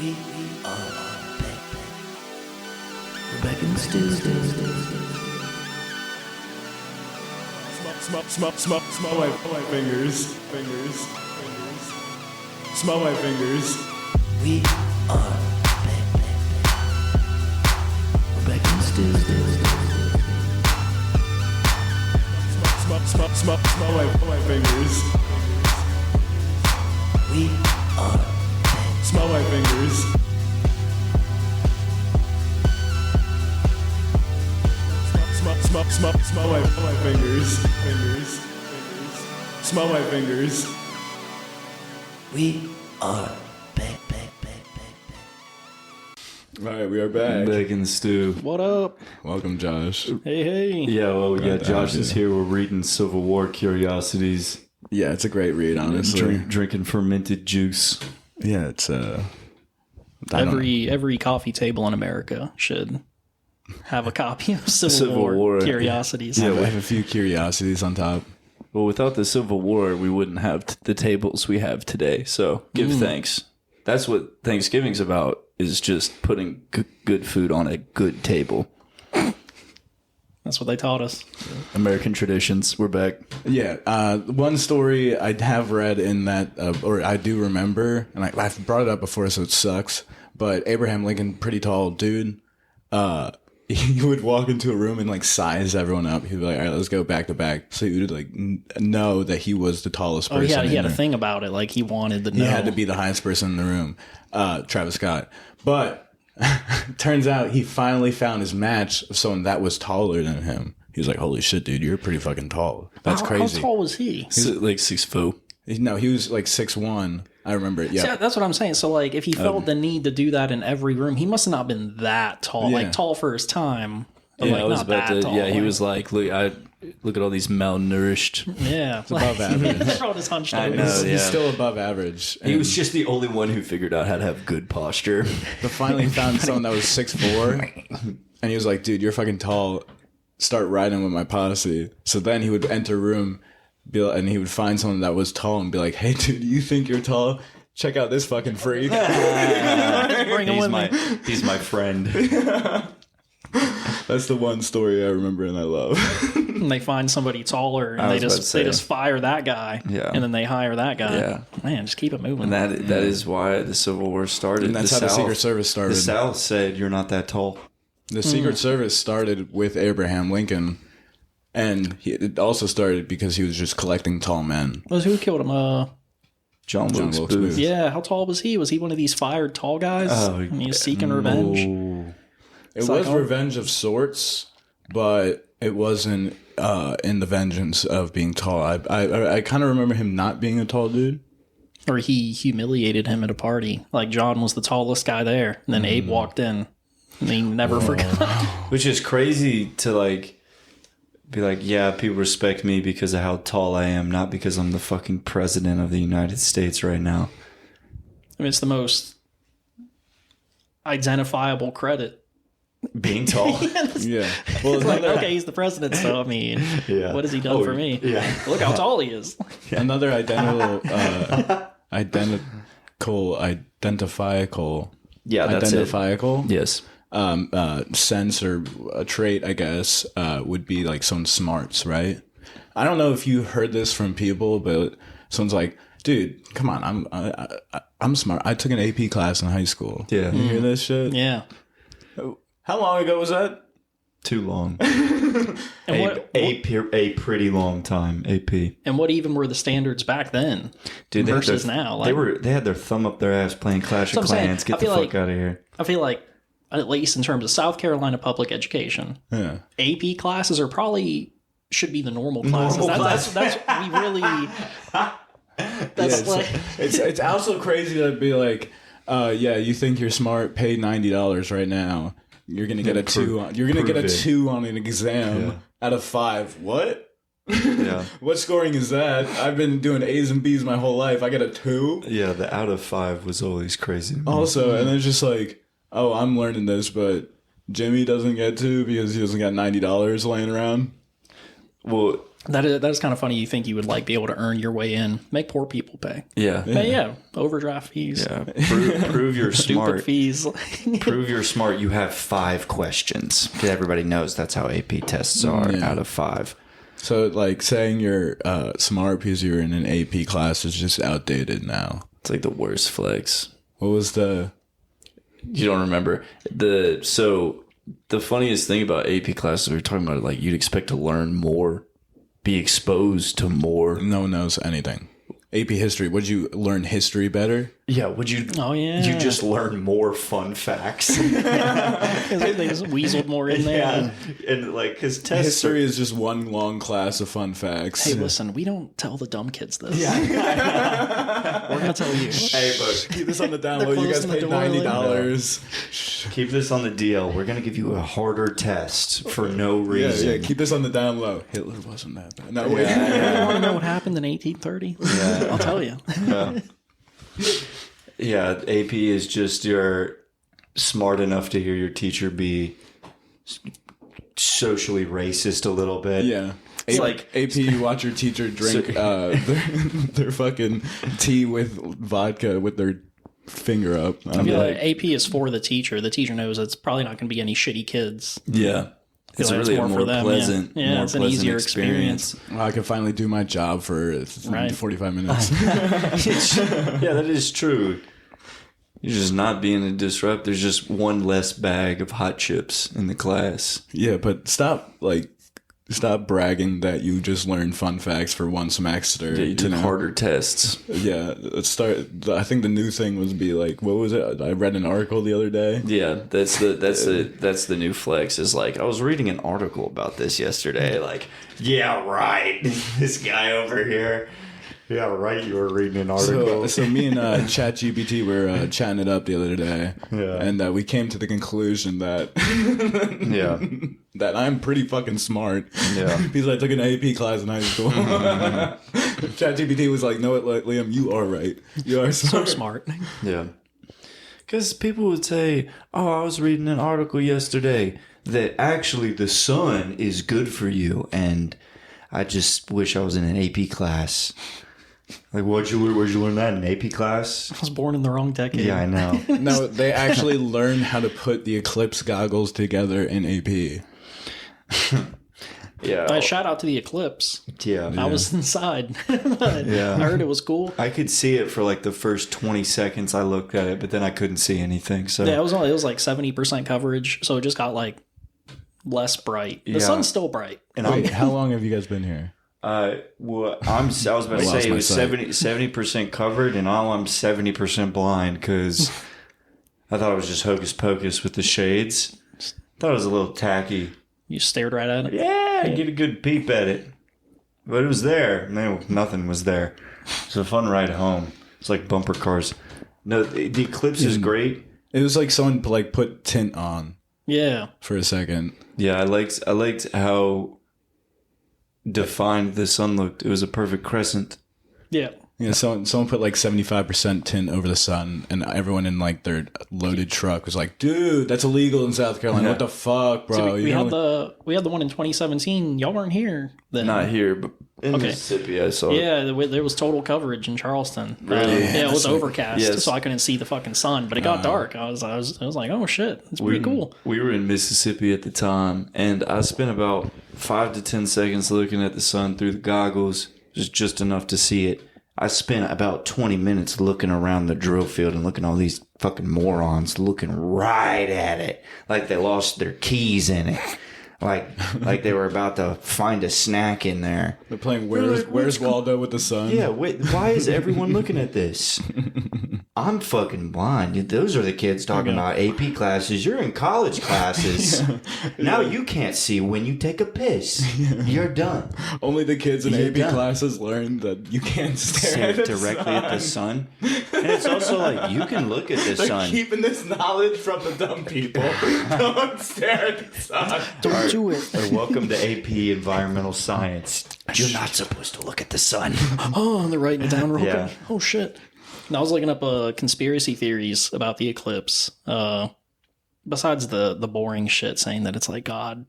We are back. We're back in the stew. Smell my fingers. Smell my fingers. We are back. We're back in the stew. Smell my fingers. We are back. Smell my fingers. Smell my fingers. Smell my fingers. We are back. All right, we are back. Back in the stew. What up? Welcome, Josh. Hey. Yeah, Josh is here. We're reading Civil War Curiosities. Yeah, it's a great read, honestly. Drinking fermented juice. Yeah, it's Every coffee table in America should have a copy of Civil War Curiosities. Yeah, we have a few curiosities on top. Well, without the Civil War, we wouldn't have the tables we have today. So give thanks. That's what Thanksgiving's about, is just putting good food on a good table. That's what they taught us. American traditions. We're back. Yeah, one story I have read in that, or I do remember, and I've brought it up before, so it sucks, but Abraham Lincoln, pretty tall dude, he would walk into a room and like size everyone up. He'd be like, all right, let's go back to back. So he would like know that he was the tallest person. He had a thing about it. Like he wanted to know. He had to be the highest person in the room, Travis Scott. But turns out he finally found his match of someone that was taller than him. He was like, holy shit, dude, you're pretty fucking tall. That's crazy. How tall was he? Like 6 foot. No, he was like 6'1". I remember it. Yeah. See, that's what I'm saying. So, like, if he felt the need to do that in every room, he must have not been that tall. Yeah. Like, tall for his time. But Yeah, like, I was not about that to. tall. Yeah, he was like, look at all these malnourished. Yeah. It's above average. Everyone is hunched I over. know. He's still above average. He was just the only one who figured out how to have good posture. But finally found someone that was 6'4", and he was like, dude, you're fucking tall. Start riding with my posse. So then he would enter a room, and he would find someone that was tall and be like, hey, dude, you think you're tall? Check out this fucking freak. Bring him with me. He's my friend. That's the one story I remember and I love. And they find somebody taller and they just fire that guy. Yeah. And then they hire that guy. Yeah. Man, just keep it moving. And that is why the Civil War started. And that's how the Secret Service started. The South said, you're not that tall. The Secret Service started with Abraham Lincoln, and it also started because he was just collecting tall men. Who killed him? John Wilkes Wilkes Booth. Booth. Yeah, how tall was he? Was he one of these fired tall guys? Oh, and he was seeking revenge. It was revenge of sorts, but it wasn't in the vengeance of being tall. I kind of remember him not being a tall dude. Or he humiliated him at a party. Like John was the tallest guy there. And then Abe walked in. And he never forgot. Which is crazy to like be like, yeah, people respect me because of how tall I am, not because I'm the fucking president of the United States right now. I mean, it's the most identifiable credit. Being tall. Yeah. Well, It's like, okay, he's the president, so I mean, what has he done for me? Yeah. Look how tall he is. another identifiable Yeah, that's identifiable Yes. sense or a trait, I guess, would be like someone's smarts, right? I don't know if you heard this from people, but someone's like, dude, come on, I'm smart. I took an AP class in high school. Yeah. You hear this shit? Yeah. How long ago was that? Too long. And a pretty long time. AP. and what even were the standards back then? Dude, versus now? Like, they had their thumb up their ass playing Clash of That's what I'm saying. Clans. Get I the feel fuck like- out of here. I feel like, at least in terms of South Carolina public education, Yeah. AP classes are probably should be the normal classes. That's we really. That's like It's also crazy to be like, yeah, you think you're smart, pay $90 right now. You're gonna get a 2. You're gonna get a 2 on an exam out of 5. What? Yeah. What scoring is that? I've been doing A's and B's my whole life. I get a 2. Yeah, the out of 5 was always crazy. Also, and it's just like, oh, I'm learning this, but Jimmy doesn't get to because he doesn't got $90 laying around. Well, That is kind of funny. You think you would like be able to earn your way in, make poor people pay. yeah. But yeah, overdraft fees, Yeah. Prove you're stupid smart. fees. Prove you're smart. You have 5 questions. 'Cause everybody knows that's how AP tests are out of 5. So, like, saying you're smart because you're in an AP class is just outdated now. It's like the worst flex. What was the... You don't remember. So the funniest thing about AP classes, we were talking about, like, you'd expect to learn more, be exposed to more. No one knows anything. AP history. Would you learn history better? Yeah, would you? Oh, yeah. You just learn more fun facts. They just weaseled more in there. And like his tests. History is just one long class of fun facts. Hey, listen, we don't tell the dumb kids this. Yeah. We're going to tell you. Hey, but Keep this on the download. You guys closing the paid door, $90. keep this on the DL. We're gonna give you a harder test for no reason. Yeah, keep this on the down low. Hitler wasn't that bad. No, wait. You want to know what happened in 1830? Yeah. I'll tell you. Yeah, AP is just you're smart enough to hear your teacher be socially racist a little bit. Yeah. It's like AP, you watch your teacher drink their fucking tea with vodka with their finger up. I feel like AP is for the teacher. The teacher knows it's probably not going to be any shitty kids. yeah. It's like it's really a more more for them, pleasant, yeah. Yeah, more it's an pleasant easier experience. I can finally do my job for Right. 45 minutes. Yeah, that is true. You're just not being a disrupt. There's just one less bag of hot chips in the class. Yeah, but stop bragging that you just learned fun facts for one semester. Yeah, you took harder tests. Yeah, let's start. I think the new thing was be like, what was it? I read an article the other day. Yeah, that's the new flex. Is like I was reading an article about this yesterday. Like, yeah, right. This guy over here. Yeah, right. You were reading an article. So me and ChatGPT were chatting it up the other day, and we came to the conclusion that Yeah. that I'm pretty fucking smart. Yeah. Because I took an AP class in high school. ChatGPT was like, "No, Liam, you are right. You are So smart." smart. Yeah. Because people would say, "Oh, I was reading an article yesterday that actually the sun is good for you, and I just wish I was in an AP class." Like, where'd you learn that in AP class? I was born in the wrong decade. Yeah, I know. No, they actually learned how to put the eclipse goggles together in AP. Yeah. Shout out to the eclipse. Yeah. I was inside. But Yeah. I heard it was cool. I could see it for like the first 20 seconds I looked at it, but then I couldn't see anything. So Yeah, it was like 70% coverage, so it just got like less bright. The Yeah. sun's still bright. and Wait, how long have you guys been here? well, I was about to lost say it my was sight. 70% covered, and now I'm 70% blind because I thought it was just hocus pocus with the shades. Thought it was a little tacky. You stared right at it. Yeah, get a good peep at it. But it was there. No, nothing was there. It's a fun ride home. It's like bumper cars. No, the eclipse is great. It was like someone like put tint on Yeah. for a second. Yeah, I liked how defined the sun looked. It was a perfect crescent. Yeah. Yeah, someone put like 75% tint over the sun, and everyone in like their loaded truck was like, "Dude, that's illegal in South Carolina. Yeah. What the fuck, bro?" So we had the one in 2017. Y'all weren't here then. Not here, but in Okay. Mississippi, I saw it. Yeah, there was total coverage in Charleston. Really? Yeah, it was overcast, Yes. so I couldn't see the fucking sun. But it got dark. I was like, oh shit, it's pretty cool. We were in Mississippi at the time, and I spent about 5 to 10 seconds looking at the sun through the goggles, just enough to see it. I spent about 20 minutes looking around the drill field and looking at all these fucking morons looking right at it, like they lost their keys in it. Like they were about to find a snack in there. They're playing Where's Waldo with the sun? Yeah, wait, why is everyone looking at this? I'm fucking blind. Those are the kids talking about AP classes. You're in college classes. Now you can't see when you take a piss. You're done. Only the kids in You're AP done. classes learn that you can't stare Stare at the directly sun. at the sun. And it's also like, you can look at the They're sun. keeping this knowledge from the dumb people. Don't stare at the sun. Don't do it. Welcome to AP Environmental Science. You're not supposed to look at the sun. Oh, they're writing it down real Yeah. quick. Oh shit. And I was looking up conspiracy theories about the eclipse. Besides the boring shit saying that it's like God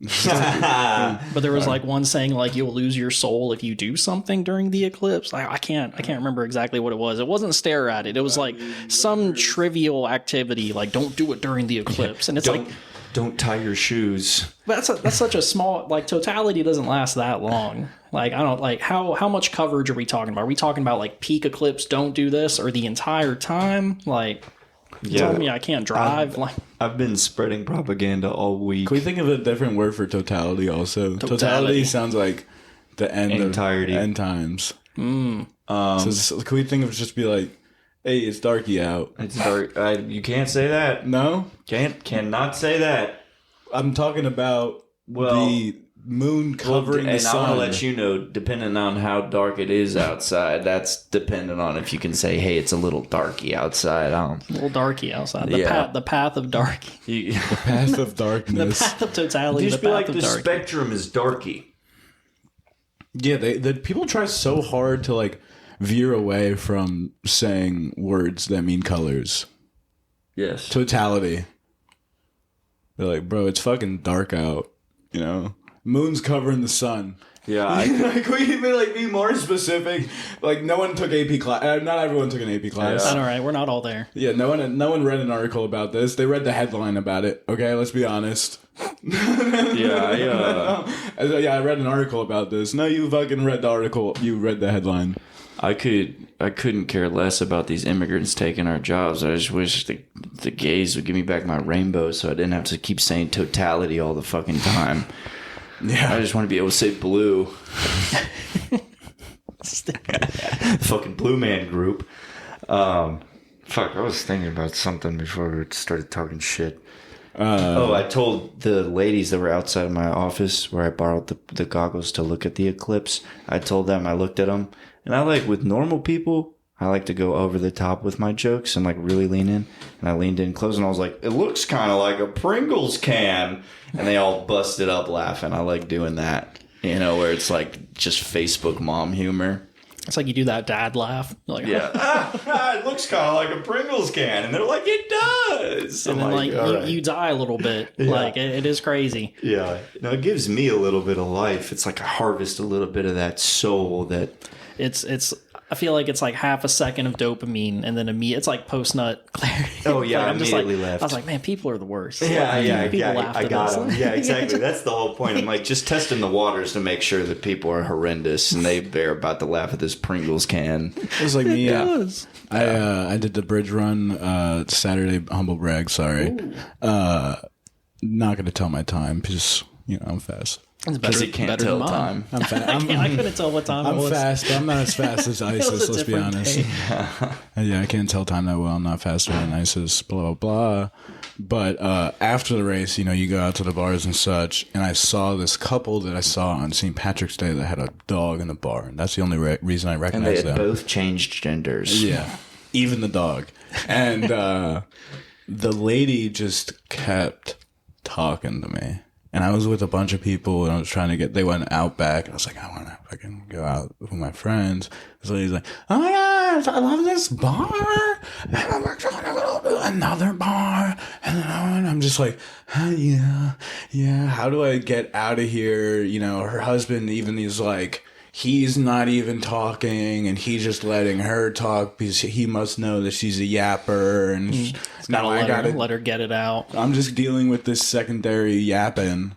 But there was like one saying like you'll lose your soul if you do something during the eclipse. I can't remember exactly what it was. It wasn't stare at it. It was like some trivial activity, like don't do it during the eclipse. And it's don't tie your shoes. that's such a small, like, totality doesn't last that long. Like, I don't, like, how much coverage are we talking about? Are we talking about like peak eclipse, don't do this, or the entire time? Like, you told me I can't drive. I've been spreading propaganda all week. Can we think of a different word for totality also? Totality sounds like the end Entirety. of end times. So can we think of just be like, hey, it's darky out. It's dark. You can't say that. No? Cannot say that. I'm talking about the moon covering the sun. And I want to let you know, depending on how dark it is outside, that's dependent on if you can say, hey, it's a little darky outside. A little darky outside. Yeah. The path of darky. The path of darkness. The path of totality. Just the be path like of the darky. spectrum is darky. Yeah, the people try so hard to like veer away from saying words that mean colors. Yes. Totality. They're like, bro, it's fucking dark out. You know, moon's covering the sun. Yeah. Like, we even like be more specific. Like, no one took AP class. Not everyone took an AP class. All right, we're not all there. Yeah, no one read an article about this. They read the headline about it. Okay, let's be honest. Yeah. I read an article about this. No, you fucking read the article. You read the headline. I couldn't care less about these immigrants taking our jobs. I just wish the gays would give me back my rainbow so I didn't have to keep saying totality all the fucking time. Yeah. I just want to be able to say blue. Fucking Blue Man Group. Fuck, I was thinking about something before we started talking shit. I told the ladies that were outside of my office where I borrowed the goggles to look at the eclipse. I told them, I looked at them, and I like, with normal people, I like to go over the top with my jokes and like really lean in. And I leaned in close and I was like, it looks kind of like a Pringles can. And they all busted up laughing. I like doing that, you know, where it's like just Facebook mom humor. It's like you do that dad laugh. You're like, Yeah. It looks kind of like a Pringles can. And they're like, it does. And then like you die a little bit. Yeah. Like it is crazy. Yeah. No, it gives me a little bit of life. It's like I harvest a little bit of that soul that... It's I feel like it's like half a second of dopamine and then it's like post nut clarity. Oh yeah, Like, I I'm just immediately like, left. I was like, man, people are the worst. Yeah, People laughed I at got us. them. Yeah, exactly. That's the whole point. I'm like just testing the waters to make sure that people are horrendous and they're about to laugh at this Pringles can. It was like me. Yes. I did the bridge run Saturday. Humble brag. Sorry. Not going to tell my time because I'm fast. It's Because better, he can't better tell than mine. time. I'm fast. I couldn't tell what time it I'm was. fast. I'm not as fast as It was ISIS. a Let's be different honest. day. Yeah, I can't tell time that well. I'm not faster than ISIS. Blah blah blah. But after the race, you go out to the bars and such, and I saw this couple that I saw on St. Patrick's Day that had a dog in the bar, and that's the only reason I And recognize they had them. both changed genders. Yeah, even the dog. And the lady just kept talking to me. And I was with a bunch of people, and I was trying to they went out back, and I was like, I want to fucking go out with my friends. So he's like, oh my gosh, I love this bar. And we're trying to go to another bar. And I'm just like, yeah. How do I get out of here? Her husband even is like, he's not even talking, and he's just letting her talk because he must know that she's a yapper, and now I gotta let her get it out. I'm just dealing with this secondary yapping.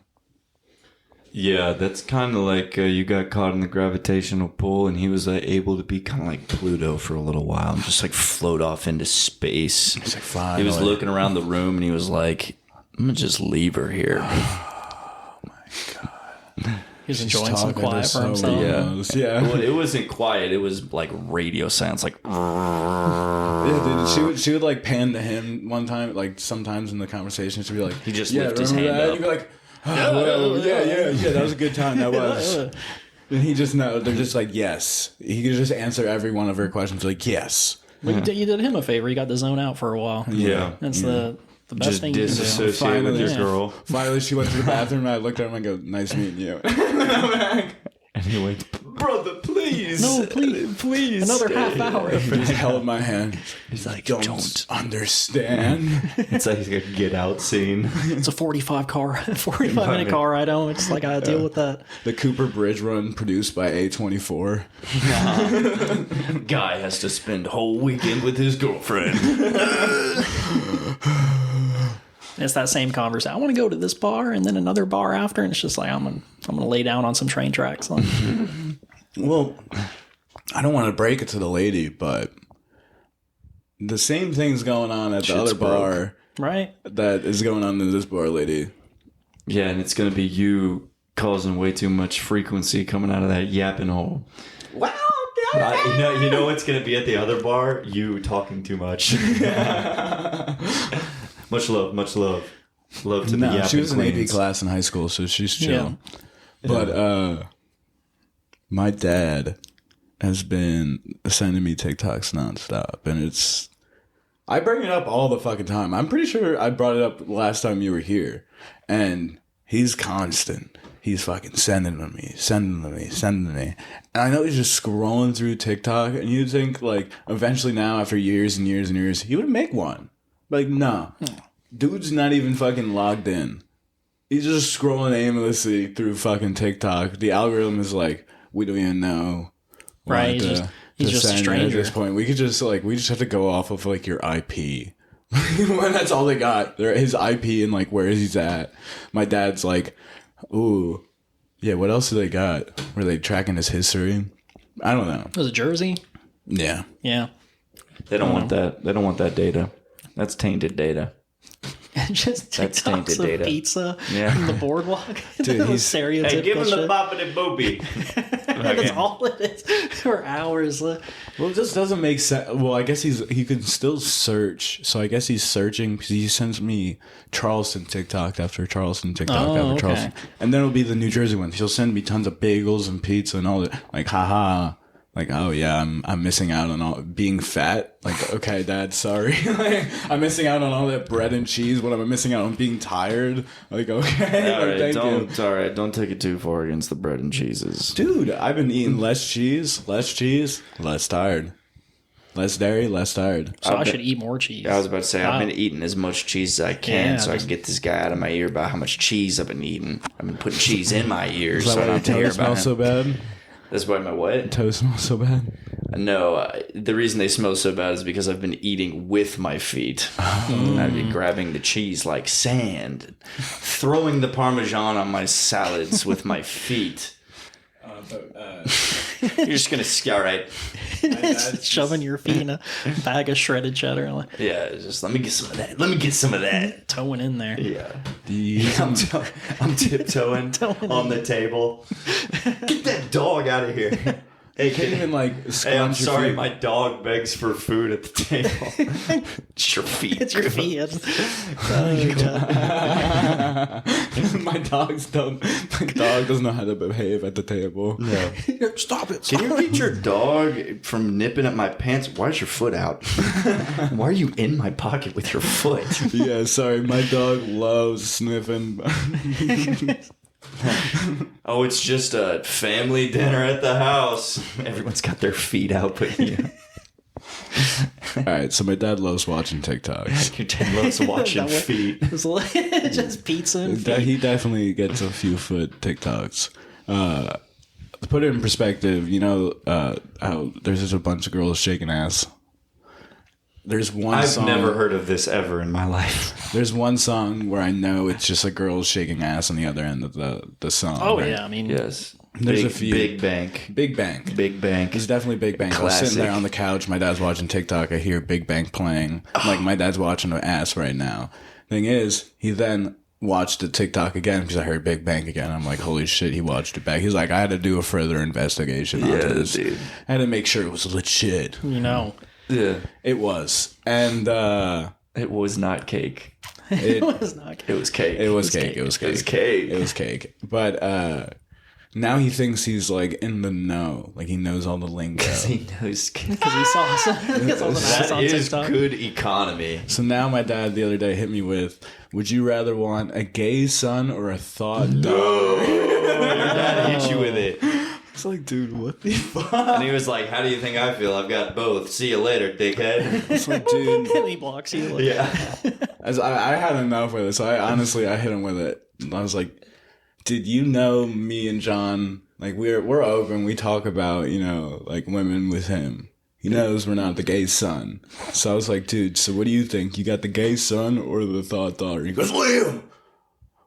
Yeah, that's kind of like you got caught in the gravitational pull, and he was able to be kind of like Pluto for a little while and just like float off into space. It's like flying. He was away. looking around the room, and he was like, I'm going to just leave her here. Oh my god. He was enjoying some quiet for himself. Yeah. Well, it wasn't quiet. It was like radio sounds, like... Yeah, dude, she would like pan to him one time, like sometimes in the conversation, she'd be like, He just lifted his hand that? up. You'd be like, oh, yeah, that was a good time, that was. And he just they're just like, yes. He could just answer every one of her questions like, yes. Well, you did him a favor. You got to zone out for a while. Yeah. That's the best Just thing you can do. disassociate with your Yeah. girl. Finally, she went to the bathroom, and I looked at him and I go, nice meeting you. And he went... brother, please. No, please. Please. Another stay. half hour. He held my hand. He's like, don't understand. It's like a Get Out scene. It's a 45-minute car ride home. It's like, I gotta deal with that. The Cooper Bridge Run produced by A24. Guy has to spend whole weekend with his girlfriend. It's that same conversation. I want to go to this bar and then another bar after, and it's just like I'm gonna lay down on some train tracks. Well, I don't want to break it to the lady, but the same thing's going on at the other bar Right? that is going on in this bar, lady. Yeah, and it's gonna be you causing way too much frequency coming out of that yapping hole. Wow, You know what's gonna be at the other bar? You talking too much. Much love. Love to the No, yapping she was in AP queens. class in high school, so she's chill. But my dad has been sending me TikToks nonstop, and I bring it up all the fucking time. I'm pretty sure I brought it up last time you were here, and he's constant. He's fucking sending me. And I know he's just scrolling through TikTok, and you'd think, like, eventually now, after years and years and years, he would make one. Like, no. Dude's not even fucking logged in. He's just scrolling aimlessly through fucking TikTok. The algorithm is like, we don't even know. Right. He's just a send stranger. at this point. We just have to go off of like your IP. When that's all they got. His IP and like where he's at. My dad's like, ooh, yeah, what else do they got? Were they tracking his history? I don't know. Was it Jersey? Yeah. Yeah. They don't want that. They don't want that data. That's tainted data. Just That's TikToks tainted of data. pizza Yeah. from the boardwalk. Dude, That was he's- stereotypical Hey, give him the shit. boppity boopy. That's all it is for hours. Well, it just doesn't make sense. Well, I guess he can still search. So I guess he's searching because he sends me Charleston TikTok after Charleston TikTok Oh, after okay. Charleston. And then it'll be the New Jersey one. He'll send me tons of bagels and pizza and all that. Like, haha. Like, oh yeah, I'm missing out on all being fat. Like, okay, Dad, sorry. Like, I'm missing out on all that bread and cheese. What am I missing out on being tired? Like, okay, All like, right, thank you. don't take it too far against the bread and cheeses. Dude, I've been eating less cheese, less tired. Less dairy, less tired. So I should eat more cheese. I was about to say, Wow. I've been eating as much cheese as I can Yeah, so I just- can get this guy out of my ear about how much cheese I've been eating. I've been putting cheese in my ears Is so that I why don't your have to hear toes about smell it. so bad? That's why my what? Toes smell so bad? No, the reason they smell so bad is because I've been eating with my feet. I've been grabbing the cheese like sand, throwing the Parmesan on my salads with my feet. You're just gonna all right. It's shoving your feet in a bag of shredded cheddar, like Yeah, just let me get some of that. Let me get some of that. towing in there. Yeah. I'm tiptoeing on the table. Get that dog out of here. Hey, Can't even like Hey, I'm scrunch your sorry, feet. my dog begs for food at the table. It's your feet. It's your feet. My dog doesn't know how to behave at the table. No. Stop it. Can you get your dog from nipping at my pants? Why is your foot out? Why are you in my pocket with your foot? Yeah, sorry, my dog loves sniffing. Oh, it's just a family dinner at the house. Everyone's got their feet out, but you. Alright, so my dad loves watching TikToks. Your dad loves watching That way- feet. It's just pizza and feet. He definitely gets a few foot TikToks. To put it in perspective, you know how there's just a bunch of girls shaking ass. There's one I've song. never heard of this ever in my life. There's one song where I know it's just a girl shaking ass on the other end of the song. Oh right? yeah, I mean, Yes. There's big, a few. Big Bank. Big Bang. Big Bank. It's definitely Big Bang. I was sitting there Classic. on the couch. My dad's watching TikTok. I hear Big Bang playing. I'm like, my dad's watching an ass right now. Thing is, he then watched the TikTok again because I heard Big Bang again. I'm like, holy shit, he watched it back. He's like, I had to do a further investigation onto Yeah, this. dude. I had to make sure it was legit. you know, Yeah. It was. And It was not cake. it was not. It was cake. it was cake. It was cake. It was cake. It was cake. But now he thinks he's like in the know. Like he knows all the lingo. He knows cake. Because he saw some ass That on is TikTok. good economy. So now my dad the other day hit me with, would you rather want a gay son or a thought dog? Your dad hit you with it. It's like, dude, what the fuck? And he was like, how do you think I feel? I've got both. See you later, dickhead. It's like, dude. And he blocks you. Like, Yeah. As I had enough with it, so I hit him with it. I was like, dude, you know me and John, like we're open. We talk about, you know, like women with him. He knows we're not the gay son. So I was like, dude, so what do you think? You got the gay son or the thought daughter? He goes, Liam,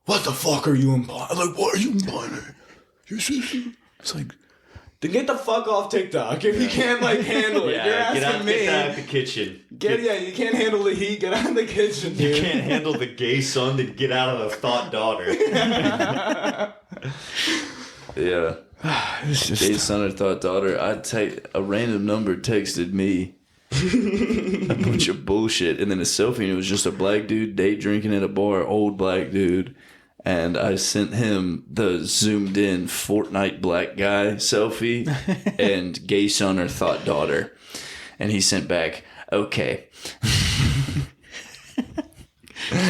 what the fuck are you implying? Like, what are you implying? Your sister? It's like, then get the fuck off TikTok if you can't like handle it. You're get asking out, me. get out of the kitchen. You can't handle the heat. Get out of the kitchen, dude. You can't handle the gay son, then get out of the thought daughter. Yeah. It's just Gay son or thought daughter. A random number texted me a bunch of bullshit, and then a selfie, and it was just a black dude day drinking at a bar, old black dude. And I sent him the zoomed in Fortnite black guy selfie and gay son or thought daughter. And he sent back, okay.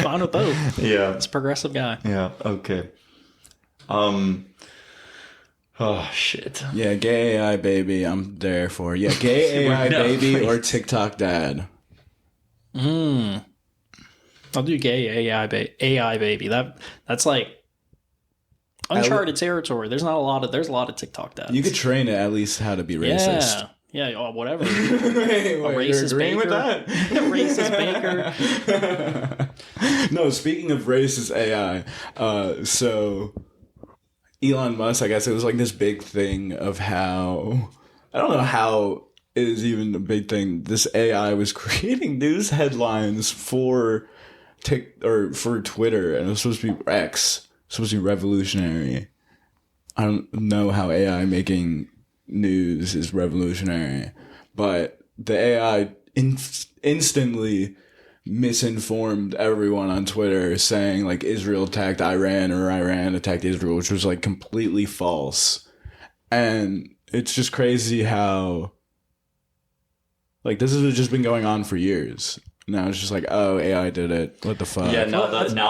Fine with both. Yeah. It's a progressive guy. Yeah, okay. Oh, shit. yeah, gay AI baby. I'm there for it. Yeah, gay AI No, baby please. or TikTok dad. I'll do gay AI baby. That's like uncharted territory. There's a lot of TikTok dads. You could train it at least how to be racist. Yeah, whatever. Wait, racist you're agreeing with baker. that? Racist baker. No, speaking of racist AI, so Elon Musk, I guess it was like this big thing of how, I don't know how it is even a big thing. This AI was creating news headlines for Twitter, and it was supposed to be X, supposed to be revolutionary. I don't know how AI making news is revolutionary, but the AI instantly misinformed everyone on Twitter, saying like Israel attacked Iran or Iran attacked Israel, which was like completely false. And it's just crazy how like this has just been going on for years. Now it's just like, oh, AI did it. What the fuck? Yeah, now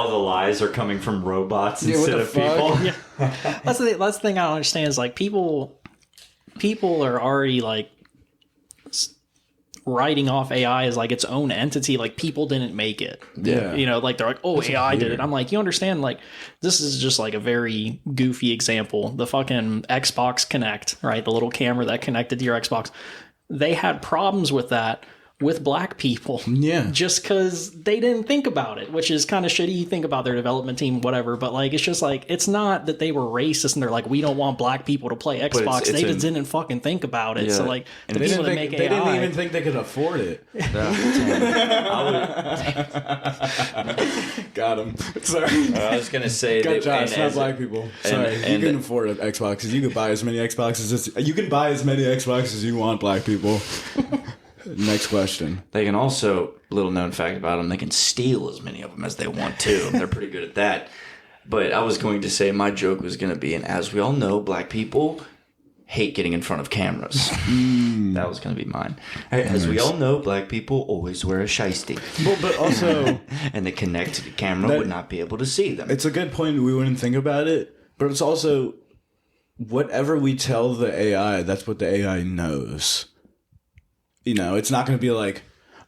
the lies are coming from robots Yeah, what instead the of fuck? people. Yeah. That's the thing I don't understand is like people are already like writing off AI as like its own entity. Like people didn't make it. Yeah. You know, like they're like, oh, AI did it. I'm like, you understand? Like this is just like a very goofy example. The fucking Xbox Connect, right? The little camera that connected to your Xbox. They had problems with that with black people. Yeah. Just because they didn't think about it, which is kind of shitty. You think about their development team, whatever, but like it's just like it's not that they were racist and they're like, we don't want black people to play Xbox. it's they just didn't fucking think about it. Yeah. So like And the They people didn't, that make they AI, didn't even think they could afford it. Got him. Sorry. I was going to say Got that. Josh, not black people. Sorry, you can afford Xboxes. You can buy as many Xboxes as you want, black people. Next question. They can also, little known fact about them, they can steal as many of them as they want to. They're pretty good at that. But I was going to say my joke was going to be, and as we all know, black people hate getting in front of cameras. That was going to be mine. As we all know, black people always wear a shiesty. Well, but also, And the connected camera would not be able to see them. it's a good point. We wouldn't think about it, but it's also whatever we tell the AI, that's what the AI knows. You know, it's not going to be like,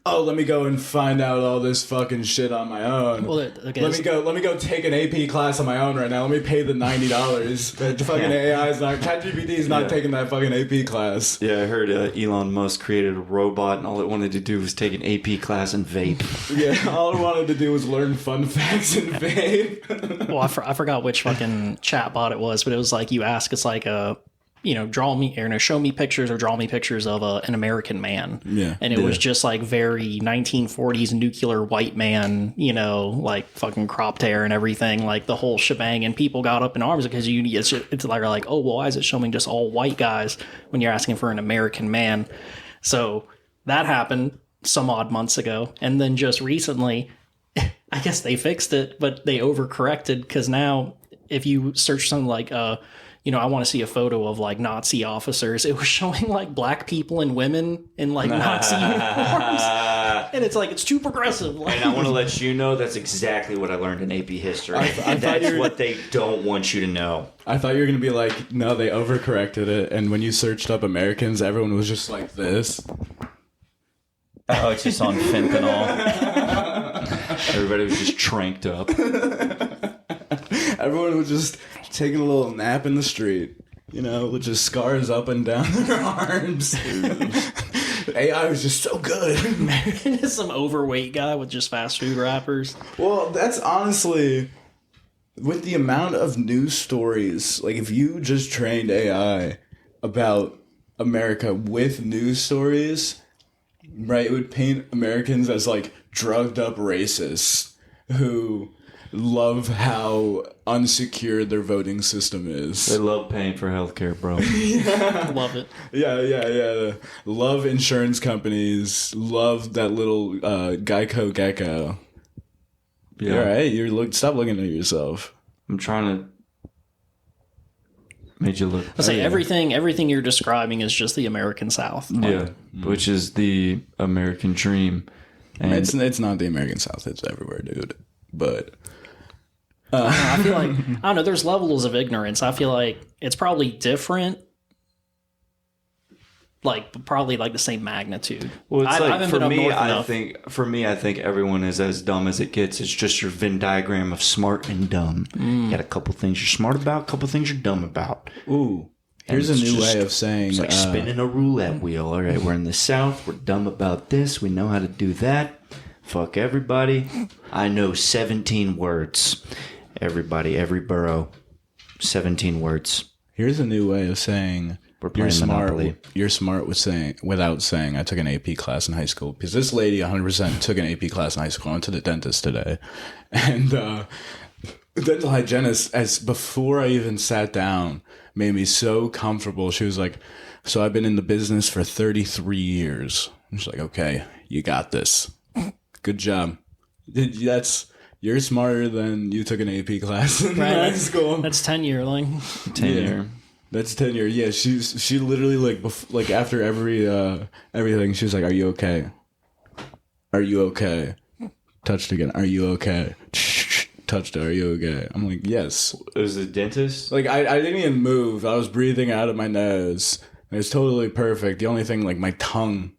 oh, let me go and find out all this fucking shit on my own. Well, okay, let me go take an AP class on my own right now. Let me pay the $90. The fucking AI is not, ChatGPT is not taking that fucking AP class. Yeah, I heard Elon Musk created a robot, and all it wanted to do was take an AP class and vape. Yeah, all I wanted to do was learn fun facts and vape. well, I forgot which fucking chatbot it was, but it was like you ask, it's like a, you know, show me pictures or draw me pictures of an American man. Yeah. And it was just like very 1940s nuclear white man, you know, like fucking cropped hair and everything, like the whole shebang. And people got up in arms because it's like, oh, well, why is it showing just all white guys when you're asking for an American man? So that happened some odd months ago. And then just recently, I guess they fixed it, but they overcorrected because now if you search something like, you know, I want to see a photo of like Nazi officers. It was showing like black people and women in like Nazi uniforms. And it's like, it's too progressive. Like, And I want to let you know that's exactly what I learned in AP history. That's what they don't want you to know. I thought you were going to be like, no, they overcorrected it. And when you searched up Americans, everyone was just like this. Oh, it's just on fentanyl. Everybody was just tranked up. Everyone was just taking a little nap in the street. You know, with just scars up and down their arms. AI was just so good. some overweight guy with just fast food wrappers. Well, that's honestly, with the amount of news stories, like if you just trained AI about America with news stories, right, it would paint Americans as like drugged up racists who love how unsecure their voting system is. They love paying for healthcare, bro. Love it. Yeah. Love insurance companies. Love that little Geico gecko. Yeah. All right, stop looking at yourself. I'm trying to make you look. I say everything you're describing is just the American South. Yeah, which is the American dream. And It's not the American South. It's everywhere, dude. But I feel like, I don't know, there's levels of ignorance. I feel like it's probably different, like probably like the same magnitude. well, it's I like haven't for been up me, north I enough. think everyone is as dumb as it gets. It's just your Venn diagram of smart and dumb. You got a couple things you're smart about, a couple things you're dumb about. ooh, here's a it's new just- way of saying. It's like spinning a roulette wheel. All right, we're in the South. We're dumb about this. We know how to do that. Fuck everybody. I know 17 words. Everybody, every borough, 17 words. Here's a new way of saying. We're playing Monopoly. You're smart without saying I took an AP class in high school, because this lady 100% took an AP class in high school. I went to the dentist today, and the dental hygienist, as before I even sat down, made me so comfortable. She was like, "So I've been in the business for 33 years." I'm just like, "Okay, you got this. Good job. You're smarter than you took an AP class in high school." That's tenure, like. Tenure. That's tenure. Yeah, she literally like after everything, she was like, "Are you okay? Are you okay?" Touched again. "Are you okay?" Touched. "Are you okay?" I'm like, "Yes." It was the dentist? Like I didn't even move. I was breathing out of my nose. It was totally perfect. The only thing, like my tongue,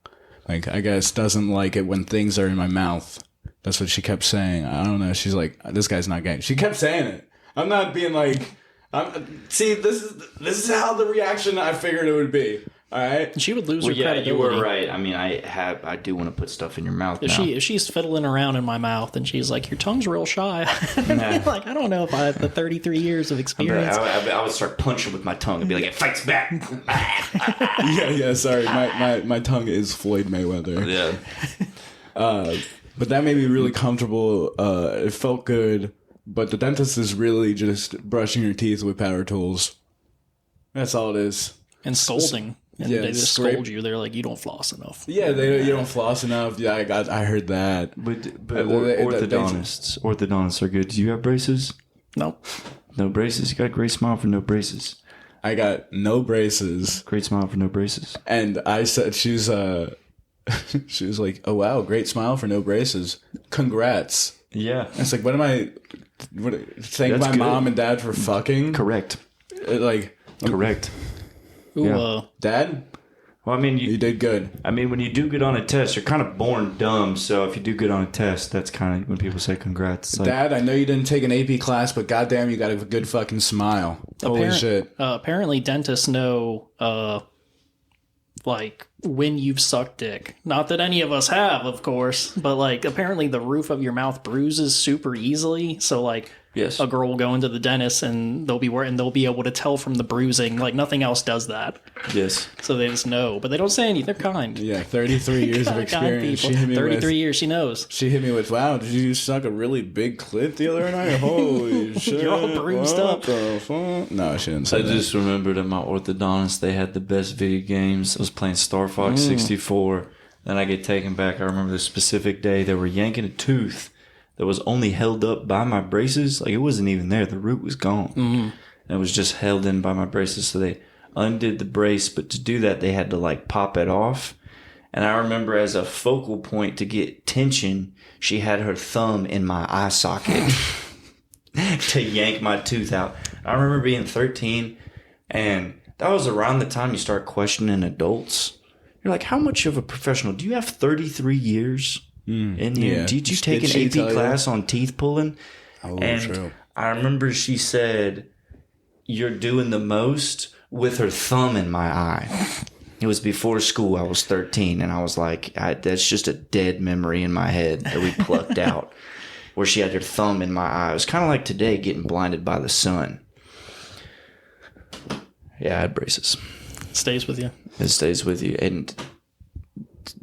like I guess doesn't like it when things are in my mouth. That's what she kept saying. I don't know. She's like, "This guy's not gay." She kept saying it. I'm not being like, see, this is how the reaction I figured it would be. All right. She would lose her Yeah, credibility. you were right. I mean, I do want to put stuff in your mouth now. If she's fiddling around in my mouth and she's like, "Your tongue's real shy," like, I don't know if I have the 33 years of experience. I would start punching with my tongue and be like, "It fights back." Yeah. Sorry, my tongue is Floyd Mayweather. Yeah. But that made me really comfortable. It felt good. But the dentist is really just brushing your teeth with power tools. That's all it is. And scolding. And Yeah, they just scrape- scold you. They're like, "You don't floss enough." Yeah, you don't floss enough. Yeah, I heard that. But they- orthodontists are good. Do you have braces? Nope. No braces. You got a great smile for no braces. I got no braces, Great smile for no braces. and I said she was like, "Oh wow, great smile for no braces. Congrats." Yeah. It's like, what am I? Thank That's my good. mom and dad for fucking. Correct. Like, Correct. Ooh, Yeah. Dad, Well, I mean, you did good. when you do good on a test, you're kind of born dumb. So if you do good on a test, that's kind of when people say congrats. It's like, Dad, I know you didn't take an AP class, but goddamn, you got a good fucking smile. Holy shit. Apparently, dentists know, like, when you've sucked dick. Not that any of us have, of course, but like, apparently, the roof of your mouth bruises super easily. So, like, yes. a girl will go into the dentist and they'll be able to tell from the bruising. Like, nothing else does that. Yes. So they just know, but they don't say anything. They're kind. Yeah, 33 years of Kind experience. people. She hit me 33 years. She knows. She hit me with, "Wow, did you suck a really big clit the other night? Holy shit. You're all bruised What up." the fuck?" No, she didn't say I that. just remembered at my orthodontist, they had the best video games. I was playing Star Fox 64. Then I get taken back. I remember the specific day they were yanking a tooth that was only held up by my braces. Like, it wasn't even there. The root was gone. And it was just held in by my braces. So they undid the brace. But to do that, they had to, like, pop it off. And I remember as a focal point to get tension, she had her thumb in my eye socket to yank my tooth out. I remember being 13, and that was around the time you start questioning adults. You're like, how much of a professional? Do you have 33 years in you? Yeah. Did you take Did an she AP tell you? class on teeth pulling? Oh, And true. I remember she said, "You're doing the most," with her thumb in my eye. It was before school. I was 13, and I was like, that's just a dead memory in my head that we plucked out, where she had her thumb in my eye. It was kind of like today getting blinded by the sun. Yeah, I had braces. Stays with you. It stays with you. And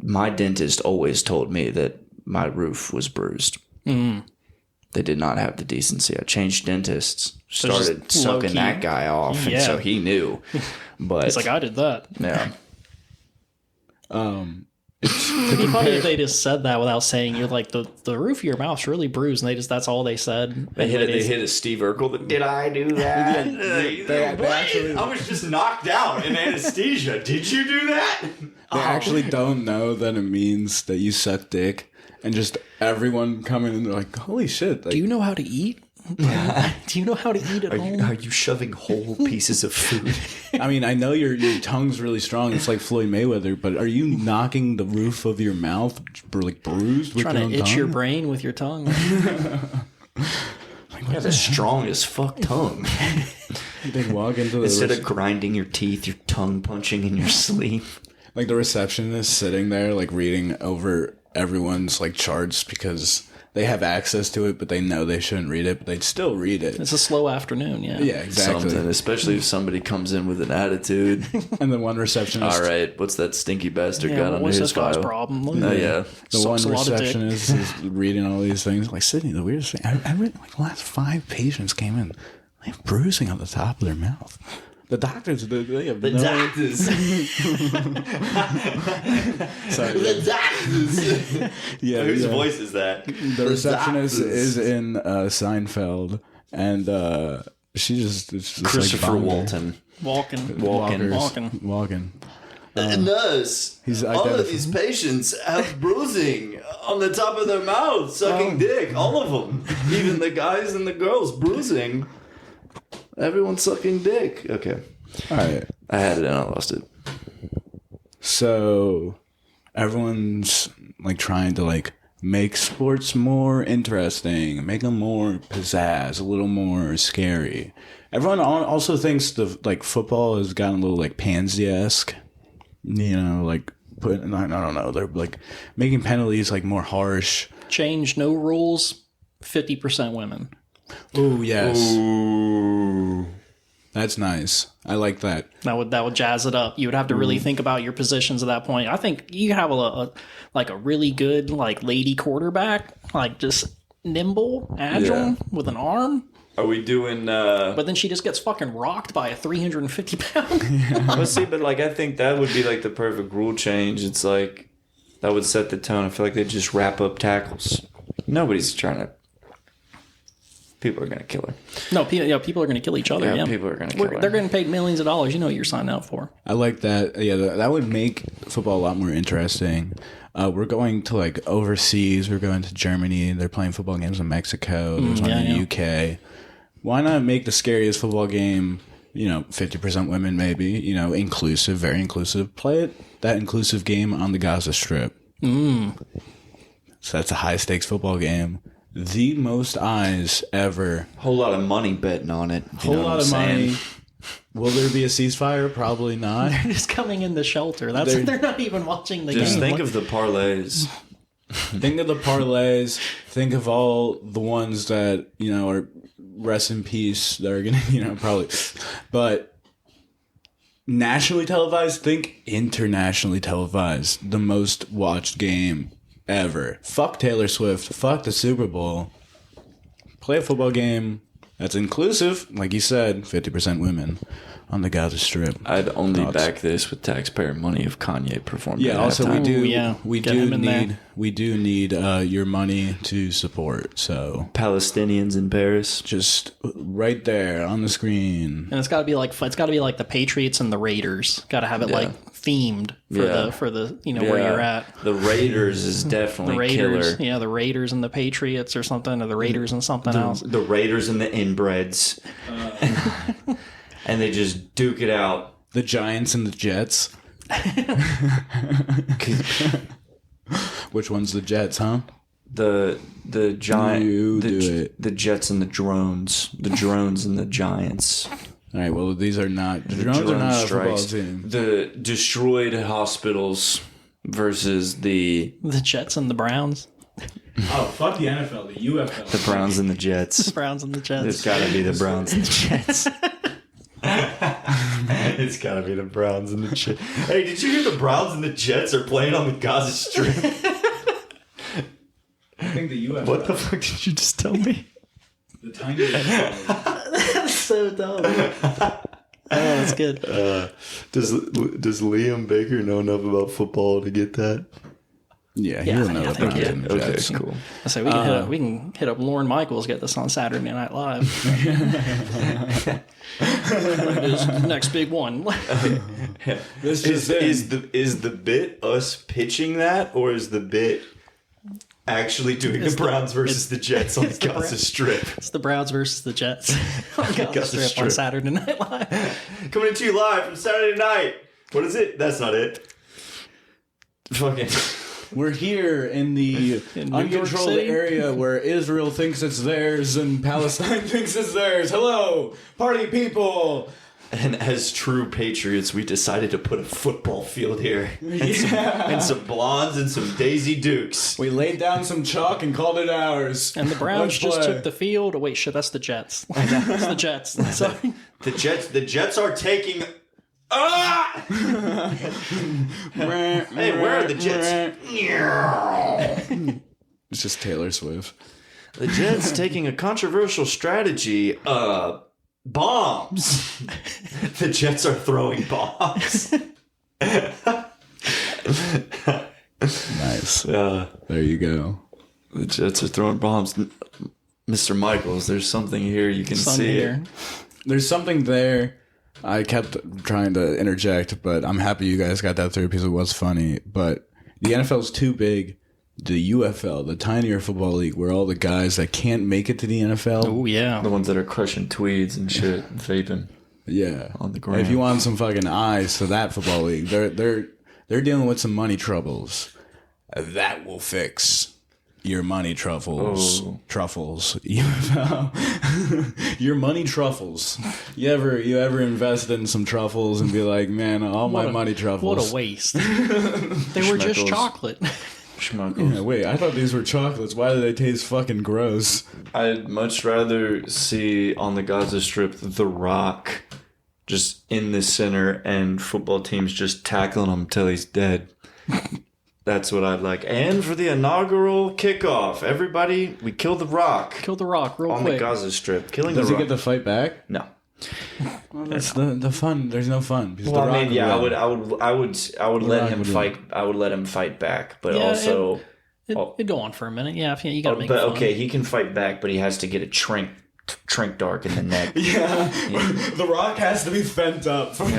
my dentist always told me that my roof was bruised. They did not have the decency. I changed dentists, started just sucking low-key. that guy off, and Yeah. so he knew. But It's like, I did that. yeah, It'd be funny if they just said that without saying, you're like, the roof of your mouth's really bruised, and that's all they said. they hit a Steve Urkel. Did I do that? They actually- I was just knocked out in anesthesia. Did you do that? They actually don't know that it means that you suck dick, and just everyone coming in, they're like, holy shit. Like, Do you know how to eat? Do you know how to eat at home? Are you shoving whole pieces of food? I mean, I know your tongue's really strong. It's like Floyd Mayweather, but are you knocking the roof of your mouth like bruised with Trying your to own itch tongue? your brain with your tongue. You have a strong as fuck tongue. They walk into the Instead of grinding your teeth, you're tongue punching in your sleep. like the receptionist sitting there, like reading over everyone's like charts because they have access to it, but they know they shouldn't read it, but they'd still read it. It's a slow afternoon, yeah. Yeah, exactly. Something, especially if somebody comes in with an attitude. And then one receptionist, All right, what's that stinky bastard Yeah, got under what's his this guy's file? problem? Oh, yeah. the one Sucks a lot of dick. receptionist is reading all these things. Like, Sydney, the weirdest thing, I read like the last 5 patients came in, they have bruising on the top of their mouth. The doctors, they have no... doctors. Sorry, The doctors. yeah, Whose yeah. voice is that? The receptionist doctors. is in Seinfeld, and she just it's just Christopher like Walton. Walking. walking. Nurse, He's all of identified. these patients have bruising on the top of their mouth, sucking dick. All of them. Even the guys and the girls bruising. Everyone's sucking dick. Okay. All right. I had it and I lost it. So everyone's like trying to like make sports more interesting, make them more pizzazz, a little more scary. Everyone also thinks the like football has gotten a little like pansy-esque. You know, like I don't know. They're like making penalties like more harsh. Change, no rules, 50% women. Oh yes, Ooh. that's nice. I like that. That would jazz it up. You would have to really think about your positions at that point. I think you have a really good like lady quarterback, like just nimble, agile Yeah. with an arm. Are we doing But then she just gets fucking rocked by a 350 pound. well, see, but like I think that would be like the perfect rule change. It's like that would set the tone. I feel like they just wrap up tackles. Nobody's trying to. People are gonna kill her. No, people are going to kill each other. Yeah, Yeah, people are gonna kill her. They're getting paid millions of dollars. You know what you're signing up for. I like that. Yeah, that would make football a lot more interesting. We're going to like overseas. We're going to Germany. They're playing football games in Mexico. There's one in the UK. Why not make the scariest football game, 50% women maybe, inclusive, very inclusive. Play that inclusive game on the Gaza Strip. So that's a high stakes football game. The most eyes ever. Whole lot of money betting on it. You Whole know what lot I'm of saying? money. Will there be a ceasefire? Probably not. Just coming in the shelter. They're not even watching the Just game. think of the parlays. Think of the parlays. Think of all the ones that, are rest in peace. They're going to, probably. But nationally televised, think internationally televised. The most watched game ever. Fuck Taylor Swift. Fuck the Super Bowl. Play a football game that's inclusive. Like you said, 50% women on the Gaza Strip. I'd only Thoughts? back this with taxpayer money if Kanye performed. Yeah, at also we halftime. do. Ooh, yeah. We Get do him in there. need your money to support. So Palestinians in Paris. just right there on the screen. And it's got to be like the Patriots and the Raiders. Got to have it like themed for the where you're at. The Raiders is definitely The Raiders, killer. yeah, the Raiders and the Patriots or something, or the Raiders and something else. The Raiders and the inbreds. And they just duke it out. The Giants and the Jets. Which one's the Jets, huh? The giant, You do it. the Jets and the drones and the Giants. All right, well, these are not... The drones are Drone not a football strikes. team. The destroyed hospitals versus the Jets and the Browns. Oh, fuck the NFL, the UFL. the Browns and the Jets. Browns and the Jets. It's got to be the Browns and the Jets. It's got to be the Browns and the Jets. Hey, did you hear the Browns and the Jets are playing on the Gaza Strip? I think the UFL. What the fuck did you just tell me? The tiny UFL. That's so dumb. Oh, that's good. Does Liam Baker know enough about football to get that? Yeah, Yeah, he'll know I the think Browns yeah. and the Okay, Jets. cool. So we can hit up Lorne Michaels, get this on Saturday Night Live. This next big one. This Is the bit us pitching that, or is the bit actually doing the Browns versus the Jets on the the Gaza Strip? It's the Browns versus the Jets on Gaza Strip on Saturday Night Live. Coming to you live from Saturday night. What is it? That's not it. Fucking. We're here in the In New York uncontrolled City? area where Israel thinks it's theirs and Palestine thinks it's theirs. Hello, party people. And as true patriots, we decided to put a football field here. And some blondes and some Daisy Dukes. We laid down some chalk and called it ours. And the Browns Let's just play. took the field. Oh, wait, shit, that's the Jets. That's the Jets. Sorry. The Jets are taking. Ah! Hey, where are the Jets? It's just Taylor Swift. The Jets taking a controversial strategy. Bombs. The Jets are throwing bombs. Nice. There you go. The Jets are throwing bombs. Mr. Michaels, there's something here you can see. Here. There's something there. I kept trying to interject, but I'm happy you guys got that through because it was funny. But the NFL's too big. The UFL, the tinier football league, where all the guys that can't make it to the NFL. Oh, yeah. The ones that are crushing tweeds and shit and vaping. Yeah. On the ground. If you want some fucking eyes to that football league, they're dealing with some money troubles. That will fix your money truffles. Oh. Truffles. UFL. Your money truffles. You ever invest in some truffles and be like, man, all my money truffles. What a waste. They were just Schmeckles. chocolate. Schmuckles. Yeah, wait, I thought these were chocolates. Why do they taste fucking gross? I'd much rather see on the Gaza Strip The Rock just in the center and football teams just tackling him till he's dead. That's what I'd like. And for the inaugural kickoff, everybody, we kill The Rock Kill the Rock real on quick. the Gaza Strip. Killing Does The he Rock. get to fight back? No. Well, that's the fun. There's no fun. Because Well, The I Rock mean, yeah, will I win. would let Rock him would fight. I would let him fight back, but Yeah, also, It'd go on for a minute. Yeah, you gotta make but it fun. okay, he can fight back, but he has to get a trink dark in the neck. Yeah, The Rock has to be fent up for me